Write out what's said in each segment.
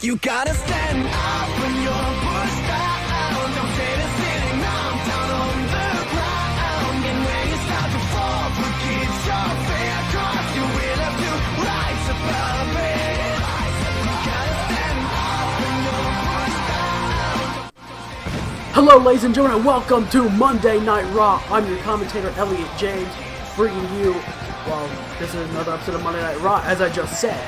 You gotta stand up when you're pushed down. Don't stay to sitting down on the ground. And when you start to fall, forget your fear, 'cause you will have to rise above it. You gotta stand up when you're pushed down. Hello ladies and gentlemen, and welcome to Monday Night Raw. I'm your commentator, Elliot James, bringing you, well, this is another episode of Monday Night Raw, as I just said.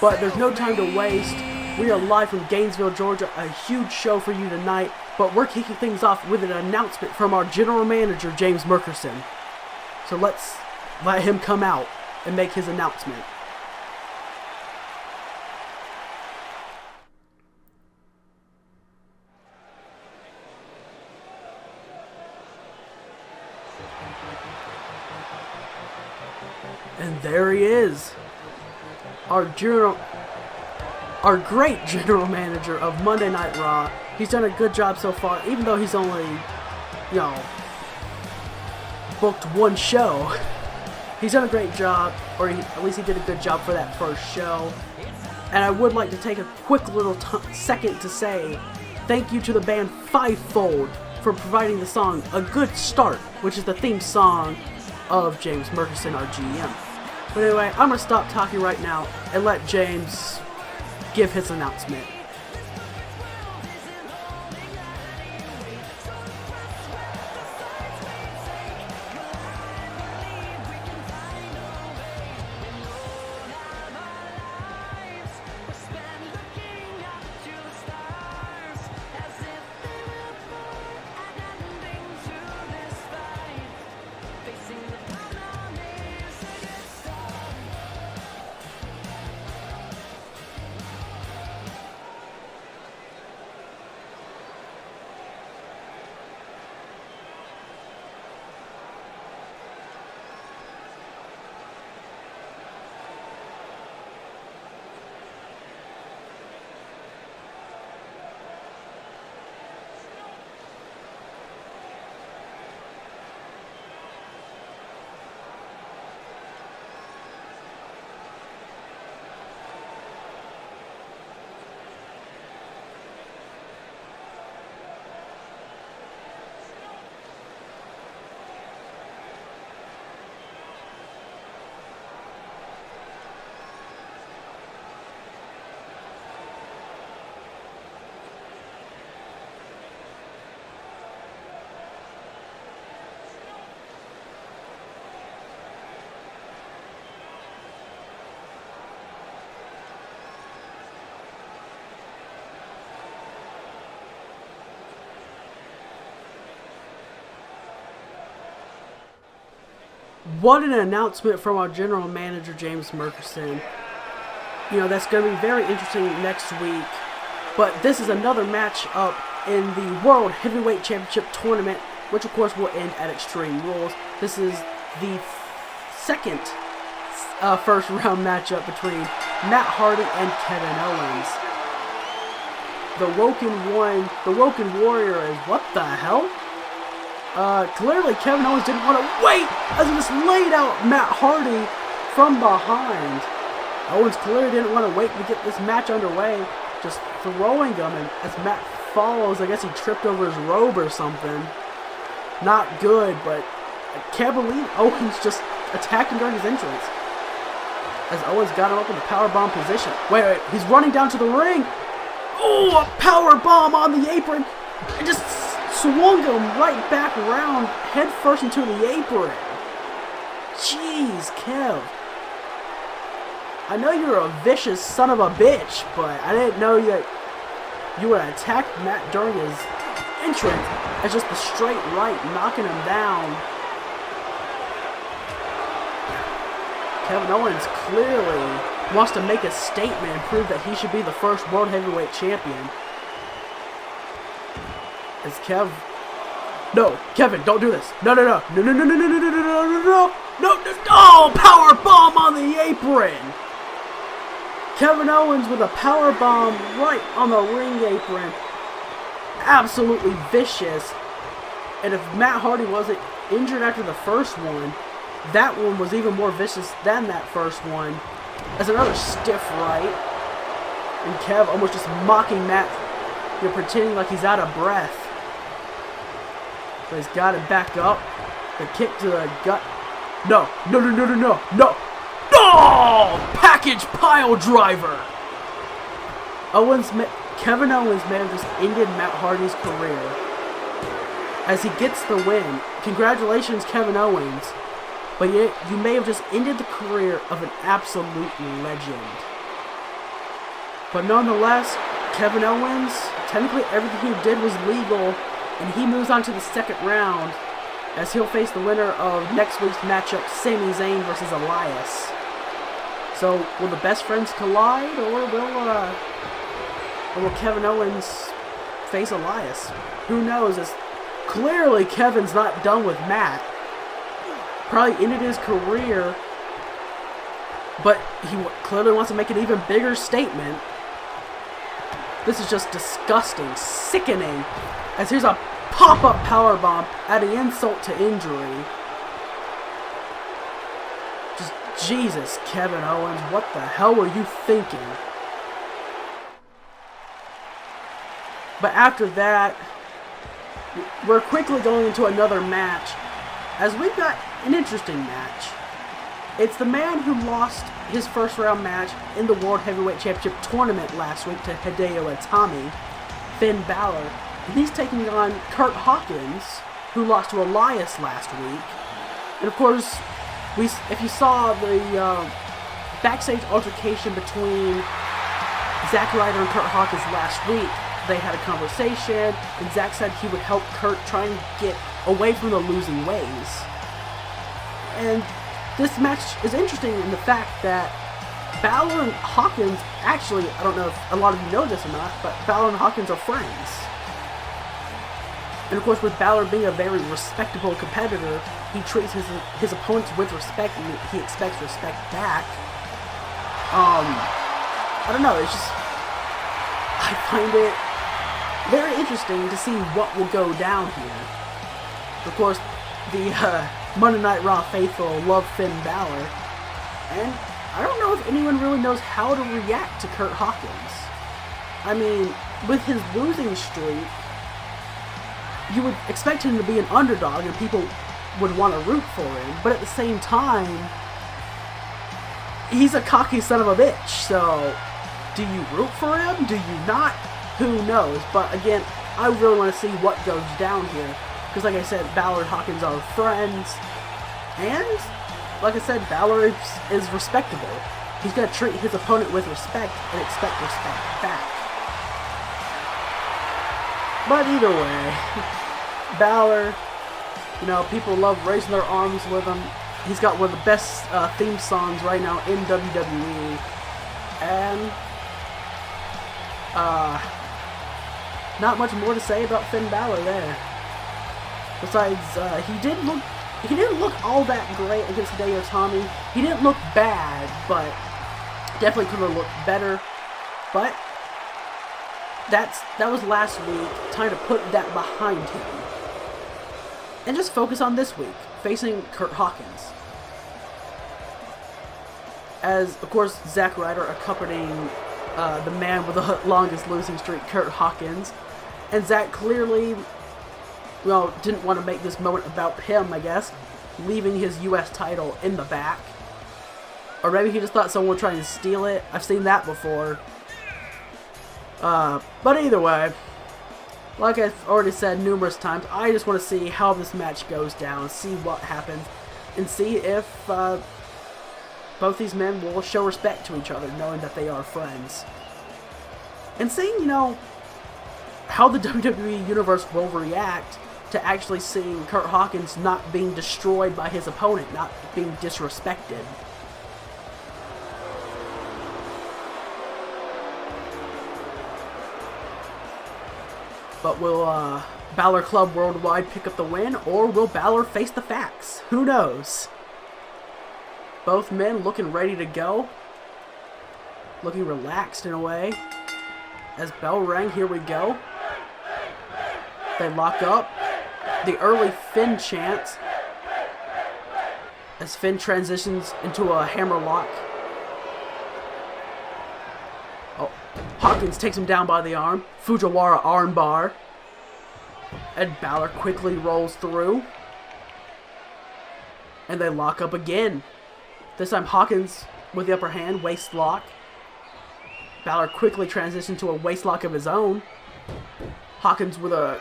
But there's no time to waste. We are live from Gainesville, Georgia. A huge show for you tonight. But we're kicking things off with an announcement from our general manager, James Murkerson. So let's let him come out and make his announcement. And there he is. Our great general manager of Monday Night Raw. He's done a good job so far, even though he's only, booked one show. He's done a great job, or at least he did a good job for that first show. And I would like to take a quick little second to say thank you to the band Fivefold for providing the song A Good Start, which is the theme song of James Murkerson, our GM. But anyway, I'm going to stop talking right now and let James give his announcement. What an announcement from our general manager, James Murkerson. That's going to be very interesting next week. But this is another match up in the World Heavyweight Championship Tournament, which of course will end at Extreme Rules. This is the second first round matchup between Matt Hardy and Kevin Owens. The Woken Warrior is, what the hell? Clearly Kevin Owens didn't want to wait as he just laid out Matt Hardy from behind. Owens clearly didn't want to wait to get this match underway, just throwing him, and as Matt follows, I guess he tripped over his robe or something. Not good, but I can't believe Owens just attacked him during his entrance. As Owens got him up in the powerbomb position. Wait, he's running down to the ring. Oh, a powerbomb on the apron. And just swung him right back around, head first into the apron. Jeez, Kev. I know you're a vicious son of a bitch, but I didn't know that you would attack Matt during his entrance as just the straight right, knocking him down. Kevin Owens clearly wants to make a statement and prove that he should be the first World Heavyweight Champion. As no, Kevin, don't do this. No. Oh, power bomb on the apron. Kevin Owens with a power bomb right on the ring apron. Absolutely vicious. And if Matt Hardy wasn't injured after the first one, that one was even more vicious than that first one. As another stiff right. And Kev almost just mocking Matt, pretending like he's out of breath. But he's got it back up. The kick to the gut. No. Oh! Package pile driver! Kevin Owens may have just ended Matt Hardy's career as he gets the win. Congratulations, Kevin Owens. But yet, you may have just ended the career of an absolute legend. But nonetheless, Kevin Owens, technically everything he did was legal, and he moves on to the second round as he'll face the winner of next week's matchup, Sami Zayn versus Elias. So, will the best friends collide, or will Kevin Owens face Elias? Who knows? As clearly Kevin's not done with Matt. Probably ended his career, but he clearly wants to make an even bigger statement. This is just disgusting, sickening. As here's a pop-up powerbomb, adding insult to injury. Just Jesus, Kevin Owens, what the hell were you thinking? But after that, we're quickly going into another match, as we've got an interesting match. It's the man who lost his first round match in the World Heavyweight Championship tournament last week to Hideo Itami, Finn Balor. And he's taking on Curt Hawkins, who lost to Elias last week. And of course, if you saw the backstage altercation between Zack Ryder and Curt Hawkins last week, they had a conversation, and Zack said he would help Curt try and get away from the losing ways. And this match is interesting in the fact that Balor and Hawkins, actually, I don't know if a lot of you know this or not, but Balor and Hawkins are friends. And of course, with Balor being a very respectable competitor, he treats his opponents with respect, and he expects respect back. I don't know, it's just, I find it very interesting to see what will go down here. Of course, the Monday Night Raw faithful love Finn Balor, and I don't know if anyone really knows how to react to Curt Hawkins. I mean, with his losing streak, you would expect him to be an underdog and people would want to root for him, but at the same time, he's a cocky son of a bitch, so do you root for him? Do you not? Who knows? But again, I really want to see what goes down here, because like I said, Balor and Hawkins are friends, and like I said, Balor is respectable. He's going to treat his opponent with respect and expect respect back. But either way, Balor, people love raising their arms with him. He's got one of the best theme songs right now in WWE. And, not much more to say about Finn Balor there. Besides, he didn't look all that great against Hideo Itami. He didn't look bad, but definitely could have looked better. But that was last week. Time to put that behind him and just focus on this week, facing Curt Hawkins. As of course, Zack Ryder accompanying the man with the longest losing streak, Curt Hawkins, and Zack clearly, didn't want to make this moment about him, I guess, leaving his U.S. title in the back. Or maybe he just thought someone would try and steal it. I've seen that before. But either way, like I've already said numerous times, I just want to see how this match goes down, see what happens, and see if both these men will show respect to each other, knowing that they are friends. And seeing, how the WWE Universe will react to actually seeing Curt Hawkins not being destroyed by his opponent, not being disrespected. But will Balor Club Worldwide pick up the win, or will Balor face the facts? Who knows? Both men looking ready to go. Looking relaxed in a way. As bell rang, here we go. They lock up. The early Finn chant. As Finn transitions into a hammerlock. Oh, Hawkins takes him down by the arm. Fujiwara armbar. And Balor quickly rolls through. And they lock up again. This time Hawkins with the upper hand, waist lock. Balor quickly transitioned to a waist lock of his own. Hawkins with a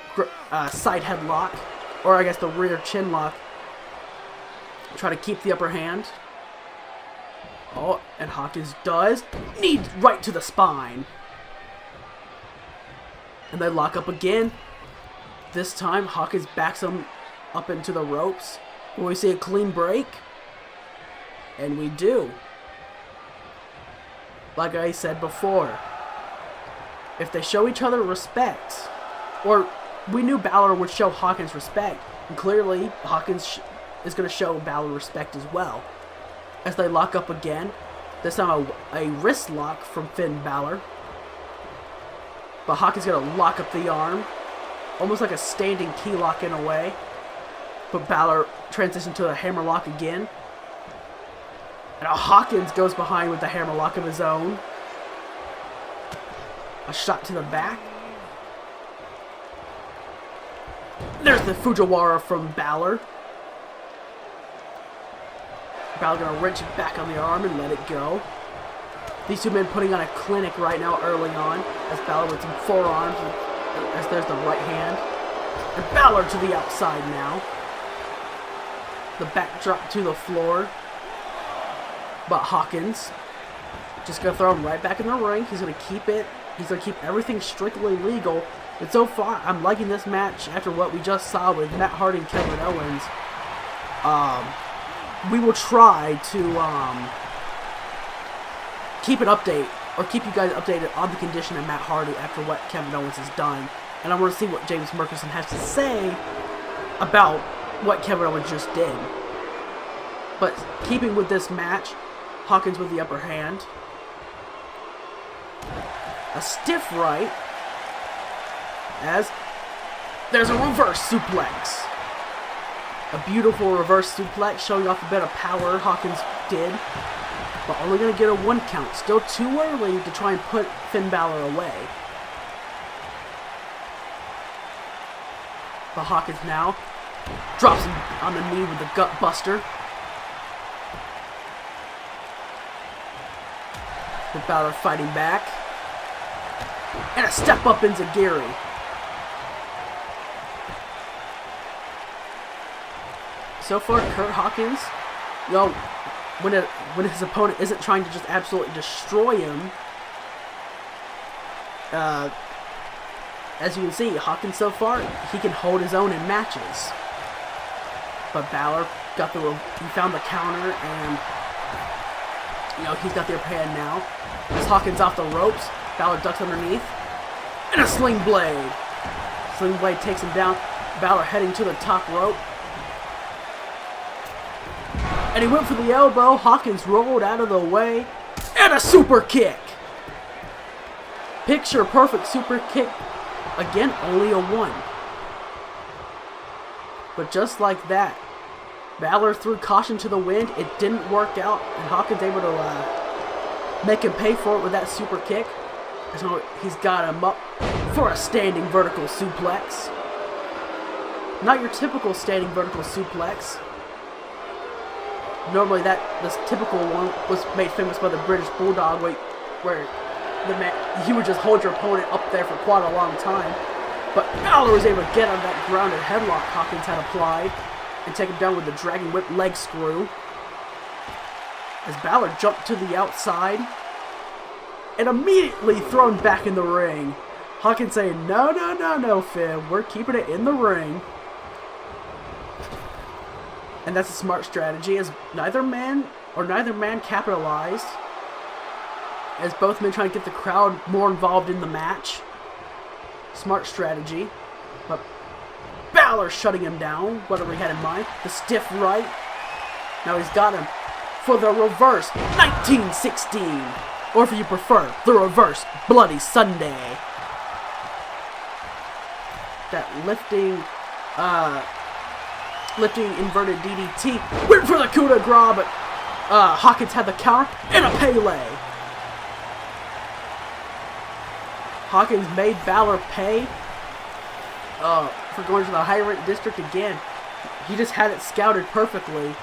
side headlock, or I guess the rear chin lock. Try to keep the upper hand. Oh, and Hawkins does. Knee right to the spine. And they lock up again. This time Hawkins backs him up into the ropes. Will we see a clean break? And we do. Like I said before, if they show each other respect, or we knew Balor would show Hawkins respect, and clearly Hawkins is going to show Balor respect as well. As they lock up again, this time a wrist lock from Finn Balor. But Hawkins going to lock up the arm, almost like a standing key lock in a way. But Balor transitions to a hammerlock again. And now Hawkins goes behind with the hammerlock of his own. A shot to the back. There's the Fujiwara from Balor. Balor gonna wrench it back on the arm and let it go. These two men putting on a clinic right now early on. As Balor with some forearms. As there's the right hand. And Balor to the outside now. The backdrop to the floor. But Hawkins just gonna throw him right back in the ring. He's gonna keep it. He's gonna keep everything strictly legal. And so far, I'm liking this match after what we just saw with Matt Hardy and Kevin Owens. We will try to keep an update, or keep you guys updated on the condition of Matt Hardy after what Kevin Owens has done. And I want to see what James Merkerson has to say about what Kevin Owens just did. But keeping with this match, Hawkins with the upper hand. A stiff right. As there's a reverse suplex. A beautiful reverse suplex showing off a bit of power Hawkins did. But only going to get a 1 count. Still too early to try and put Finn Balor away. But Hawkins now drops him on the knee with the gut buster. With Balor fighting back. And a step up enziguri. So far, Curt Hawkins, when his opponent isn't trying to just absolutely destroy him, as you can see, Hawkins so far, he can hold his own in matches. But Balor he found the counter, and he's got the upper hand now. As Hawkins off the ropes, Balor ducks underneath, and a sling blade. Sling blade takes him down. Balor heading to the top rope. And he went for the elbow. Hawkins rolled out of the way. And a super kick. Picture perfect super kick. Again, only a 1. But just like that, Balor threw caution to the wind. It didn't work out. And Hawkins able to make him pay for it with that super kick. So he's got him up for a standing vertical suplex. Not your typical standing vertical suplex. Normally this typical one was made famous by the British Bulldog, where you would just hold your opponent up there for quite a long time. But Balor was able to get on that grounded headlock Hawkins had applied and take him down with the Dragon Whip leg screw. As Balor jumped to the outside and immediately thrown back in the ring. Hawkins saying, no, Finn, we're keeping it in the ring. And that's a smart strategy, as neither man capitalized. As both men trying to get the crowd more involved in the match. Smart strategy. But Balor shutting him down, whatever he had in mind. The stiff right. Now he's got him for the reverse 1916. Or if you prefer, the reverse Bloody Sunday. That lifting inverted DDT. Went for the coup de grace, but Hawkins had the counter and a Pele. Hawkins made Balor pay for going to the high rent district again. He just had it scouted perfectly.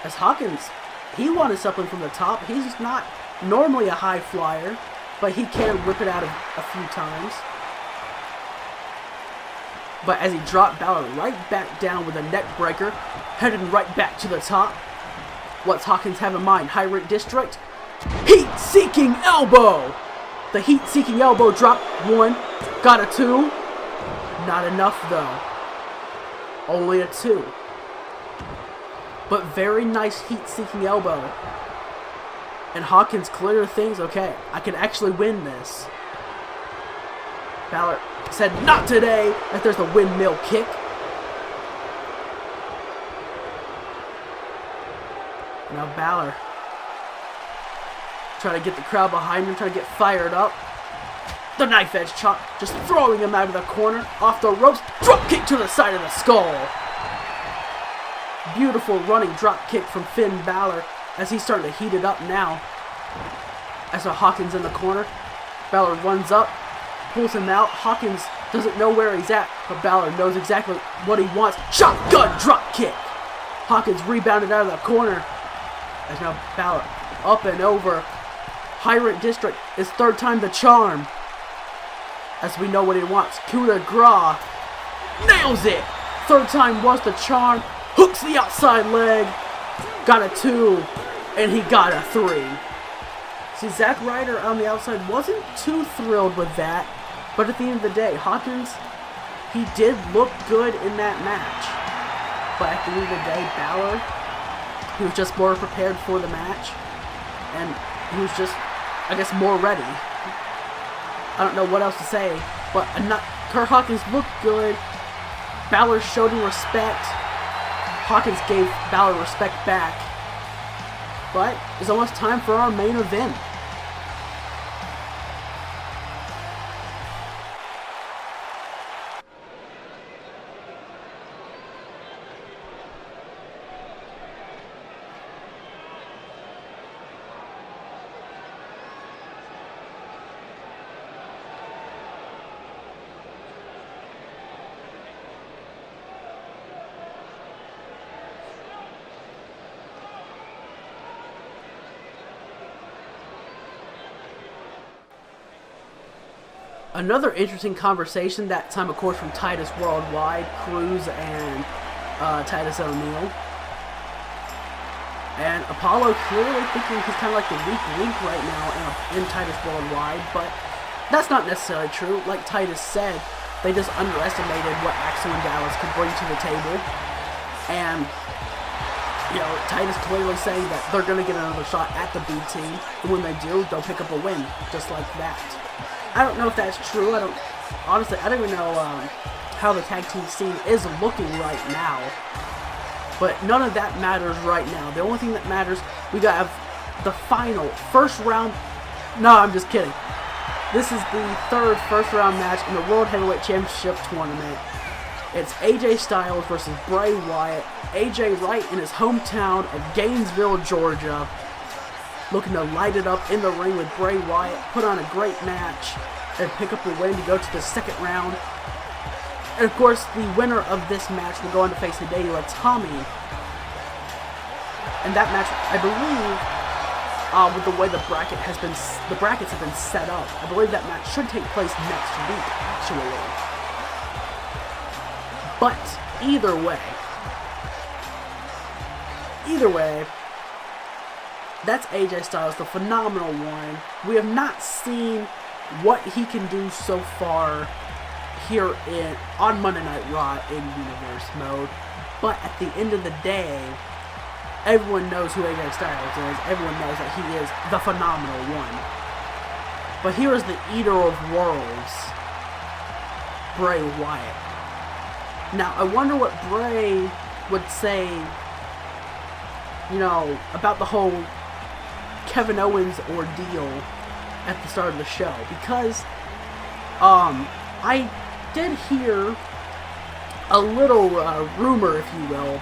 As Hawkins, he wanted something from the top. He's not normally a high flyer, but he can whip it out a few times. But as he dropped Balor right back down with a neck breaker, heading right back to the top. What's Hawkins have in mind? High rent district? Heat-seeking elbow! The heat-seeking elbow drop. 1, got a 2. Not enough though. Only a 2. But very nice heat-seeking elbow. And Hawkins clearly thinks, okay, I can actually win this. Balor said, not today, as there's the windmill kick. Now Balor trying to get the crowd behind him, trying to get fired up. The knife edge chop, just throwing him out of the corner, off the ropes, drop kick to the side of the skull. Beautiful running drop kick from Finn Balor as he's starting to heat it up now. As Hawkins in the corner, Balor runs up, pulls him out. Hawkins doesn't know where he's at, but Balor knows exactly what he wants. Shotgun drop kick. Hawkins rebounded out of the corner. As now Balor up and over. High rent district is third time the charm. As we know what he wants. Coup de grace. Nails it. Third time was the charm. Hooks the outside leg. Got a 2. And he got a 3. See, Zack Ryder on the outside wasn't too thrilled with that. But at the end of the day, Hawkins, he did look good in that match. But at the end of the day, Balor, he was just more prepared for the match. And he was just, I guess, more ready. I don't know what else to say. But Curt Hawkins looked good. Balor showed him respect. Hawkins gave Balor respect back. But it's almost time for our main event. Another interesting conversation, that time, of course, from Titus Worldwide, Cruz, and Titus O'Neil. And Apollo clearly thinking he's kind of like the weak link right now in Titus Worldwide, but that's not necessarily true. Like Titus said, they just underestimated what Axel and Dallas could bring to the table. And, you know, Titus clearly saying that they're going to get another shot at the B team, and when they do, they'll pick up a win, just like that. I don't know if that's true. Honestly, I don't even know how the tag team scene is looking right now. But none of that matters right now. The only thing that matters, we got the final first round. No, I'm just kidding. This is the third first round match in the World Heavyweight Championship tournament. It's AJ Styles versus Bray Wyatt. AJ right in his hometown of Gainesville, Georgia, looking to light it up in the ring with Bray Wyatt, put on a great match, and pick up the win to go to the second round. And of course, the winner of this match will go on to face Hideo Itami. And that match, I believe, with the way the brackets have been set up, I believe that match should take place next week, actually. But either way, that's AJ Styles, the phenomenal one. We have not seen what he can do so far here on Monday Night Raw in Universe mode. But at the end of the day, everyone knows who AJ Styles is. Everyone knows that he is the phenomenal one. But here is the Eater of Worlds, Bray Wyatt. Now, I wonder what Bray would say, you know, about the whole Kevin Owens ordeal at the start of the show, because I did hear a little rumor, if you will,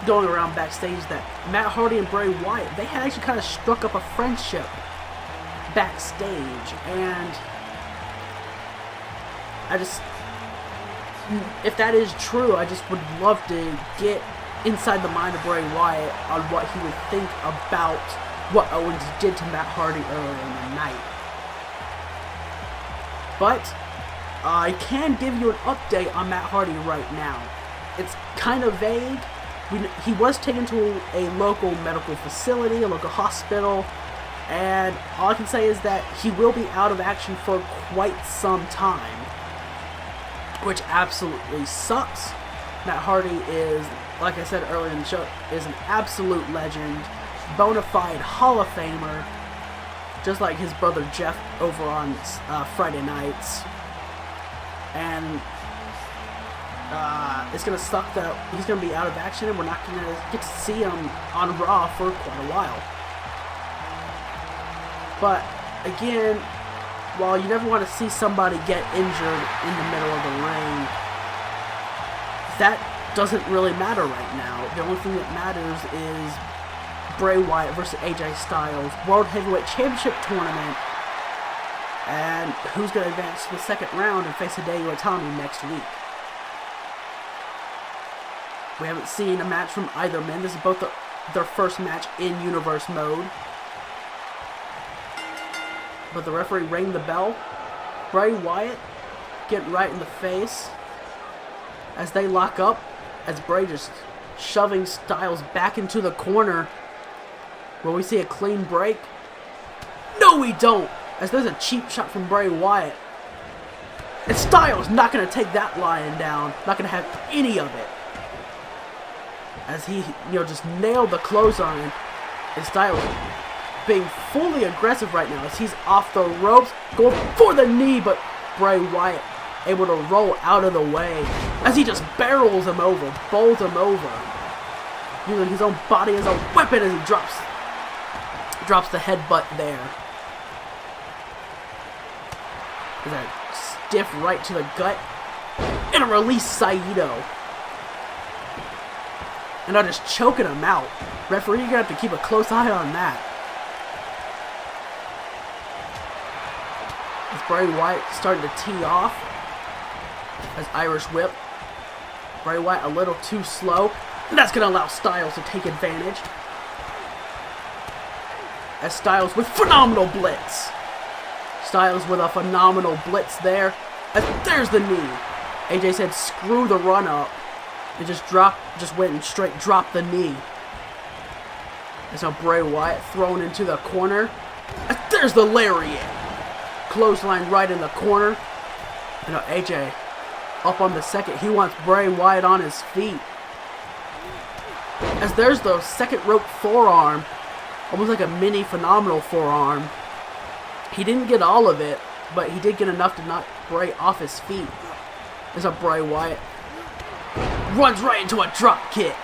going around backstage that Matt Hardy and Bray Wyatt, they had actually kind of struck up a friendship backstage, and if that is true, I just would love to get inside the mind of Bray Wyatt on what he would think about what Owens did to Matt Hardy earlier in the night. But I can give you an update on Matt Hardy right now. It's kind of vague. He was taken to a local medical facility, a local hospital, and all I can say is that he will be out of action for quite some time, which absolutely sucks. Matt Hardy is, like I said earlier in the show, is an absolute legend, bona fide Hall of Famer, just like his brother Jeff over on Friday nights. And it's going to suck that he's going to be out of action and we're not going to get to see him on Raw for quite a while. But, again, while you never want to see somebody get injured in the middle of the ring, that doesn't really matter right now. The only thing that matters is Bray Wyatt versus AJ Styles World Heavyweight Championship Tournament, and who's going to advance to the second round and face Hideo Itami next week. We haven't seen a match from either men. This is both their first match in Universe mode. But the referee rang the bell. Bray Wyatt getting right in the face as they lock up, as Bray just shoving Styles back into the corner. Will we see a clean break? No, we don't, as there's a cheap shot from Bray Wyatt. And Styles not going to take that lying down, not going to have any of it. As he, just nailed the clothesline, and Styles being fully aggressive right now as he's off the ropes, going for the knee, but Bray Wyatt able to roll out of the way as he just barrels him over, bowls him over, using his own body as a weapon as he drops the headbutt there. With a stiff right to the gut, and a release Saito. And I'm just choking him out. Referee, you're going to have to keep a close eye on that. As Bray Wyatt starting to tee off. As Irish whip. Bray Wyatt a little too slow. And that's going to allow Styles to take advantage. As Styles with phenomenal blitz. Styles with a phenomenal blitz there. As there's the knee. AJ said screw the run up. And just went and straight dropped the knee. As now Bray Wyatt thrown into the corner. And there's the lariat. Clothesline right in the corner. And now AJ up on the second. He wants Bray Wyatt on his feet. As there's the second rope forearm. Almost like a mini phenomenal forearm. He didn't get all of it, but he did get enough to knock Bray off his feet. There's a Bray Wyatt. Runs right into a drop kick.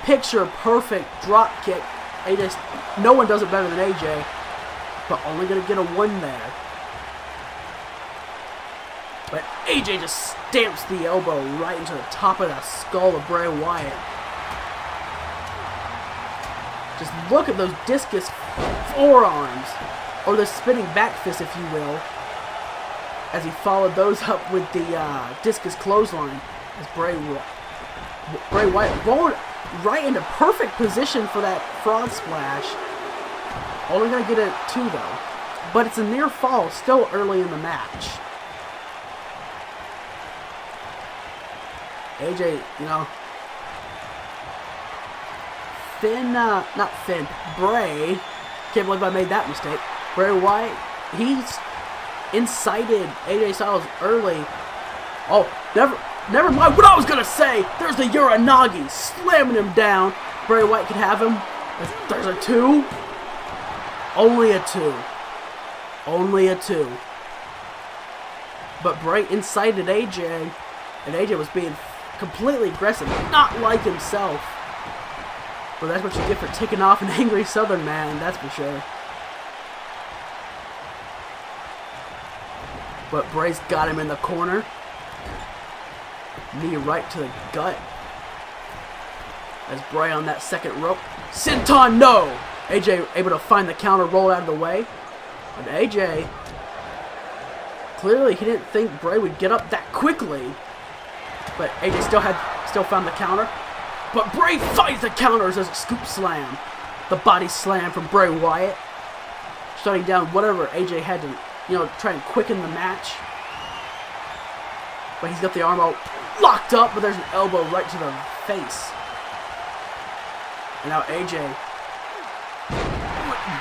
Picture perfect drop kick. AJ, no one does it better than AJ, but only gonna get a one there. But AJ just stamps the elbow right into the top of the skull of Bray Wyatt. Just look at those discus forearms, or the spinning back fist, if you will, as he followed those up with the discus clothesline. As Bray Wyatt rolled right into perfect position for that frog splash. Only going to get a 2 though. But it's a near fall still early in the match. AJ, Bray, can't believe I made that mistake. Bray Wyatt, he's incited AJ Styles early. Oh, never mind what I was gonna say. There's the Uranagi slamming him down. Bray Wyatt can have him. There's a 2. Only a 2. Only a 2. But Bray incited AJ, and AJ was being completely aggressive, not like himself. Well, that's what you get for ticking off an angry Southern man, that's for sure. But Bray's got him in the corner. Knee right to the gut. As Bray on that second rope. Senton, no! AJ able to find the counter, roll out of the way. But AJ Clearly, he didn't think Bray would get up that quickly. But AJ still found the counter. But Bray finds the counters as a scoop slam. The body slam from Bray Wyatt. Shutting down whatever AJ had to, try and quicken the match. But he's got the arm out locked up, but there's an elbow right to the face. And now AJ,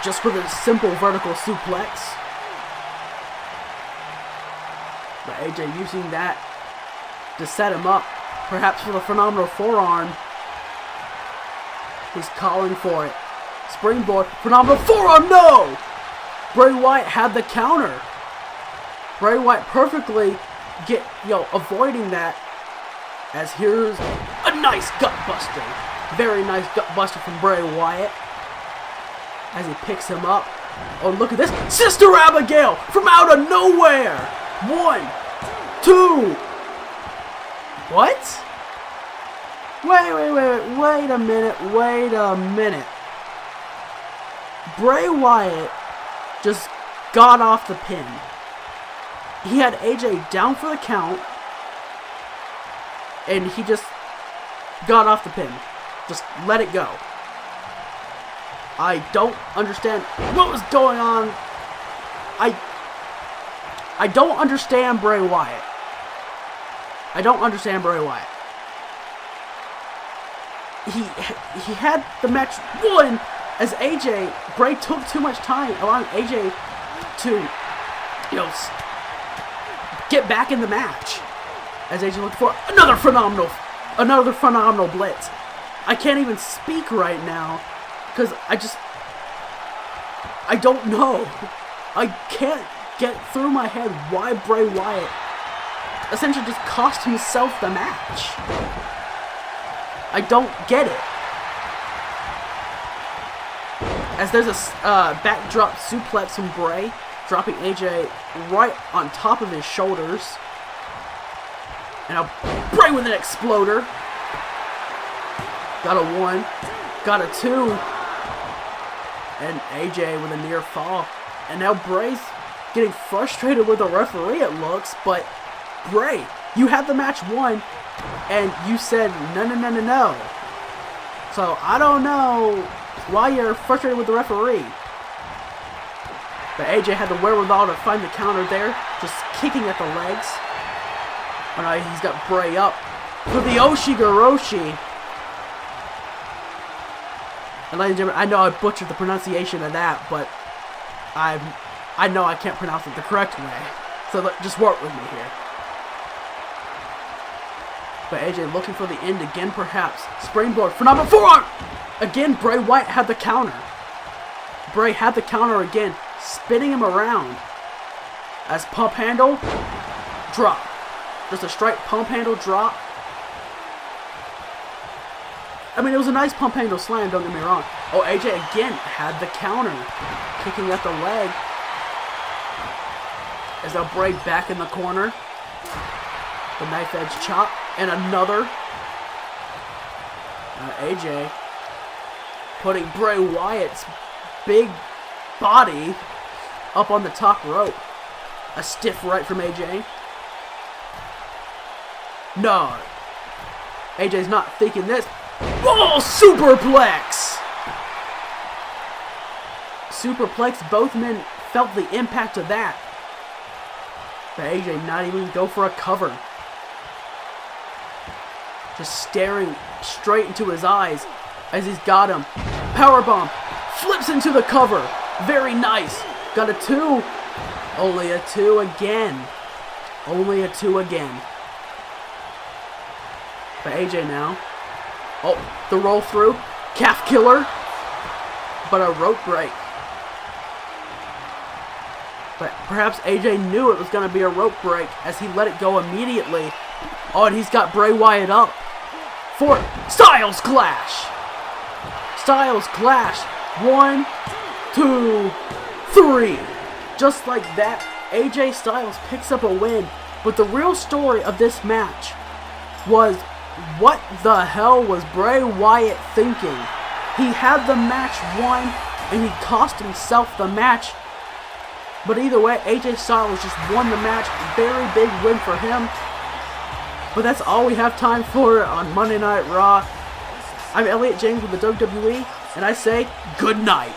just with a simple vertical suplex. But AJ using that to set him up, perhaps for the phenomenal forearm. He's calling for it. Springboard, phenomenal forearm, no! Bray Wyatt had the counter. Bray Wyatt perfectly avoiding that. As here's a nice gut buster. Very nice gut buster from Bray Wyatt. As he picks him up. Oh, look at this. Sister Abigail from out of nowhere. 1, 2. What? Wait a minute. Bray Wyatt just got off the pin. He had AJ down for the count, and he just got off the pin. Just let it go. I don't understand what was going on. I don't understand Bray Wyatt. He had the match won as Bray took too much time, allowing AJ to, get back in the match. As AJ looked for another phenomenal blitz. I can't even speak right now because I don't know. I can't get through my head why Bray Wyatt essentially just cost himself the match. I don't get it. As there's a backdrop suplex from Bray, dropping AJ right on top of his shoulders. And now Bray with an exploder. Got a 1, got a 2. And AJ with a near fall. And now Bray's getting frustrated with the referee, it looks. But Bray, you had the match won, and you said no. So I don't know why you're frustrated with the referee. But AJ had the wherewithal to find the counter there, just kicking at the legs. Oh no, he's got Bray up for the Oshigoroshi. And ladies and gentlemen, I know I butchered the pronunciation of that, but I know I can't pronounce it the correct way. So just work with me here. But AJ looking for the end again, perhaps. Springboard, phenomenal forearm! Again, Bray Wyatt had the counter. Bray had the counter again, spinning him around. As pump handle, drop. Just a straight pump handle drop. I mean, it was a nice pump handle slam, don't get me wrong. Oh, AJ again had the counter. Kicking at the leg. As now Bray back in the corner. The knife edge chop. And another. AJ putting Bray Wyatt's big body up on the top rope. A stiff right from AJ. No. AJ's not thinking this. Oh, superplex! Superplex, both men felt the impact of that. But AJ not even go for a cover. Just staring straight into his eyes as he's got him. Powerbomb. Flips into the cover. Very nice. Got a 2. Only a 2 again. Only a 2 again. But AJ now. Oh, the roll through. Calf killer. But a rope break. But perhaps AJ knew it was going to be a rope break as he let it go immediately. Oh, and he's got Bray Wyatt up. For Styles Clash. Styles Clash. 1, 2, 3. Just like that, AJ Styles picks up a win. But the real story of this match was, what the hell was Bray Wyatt thinking? He had the match won, and he cost himself the match But either way, AJ Styles just won the match. Very big win for him. But that's all we have time for on Monday Night Raw. I'm Elliot James with the WWE, and I say good night.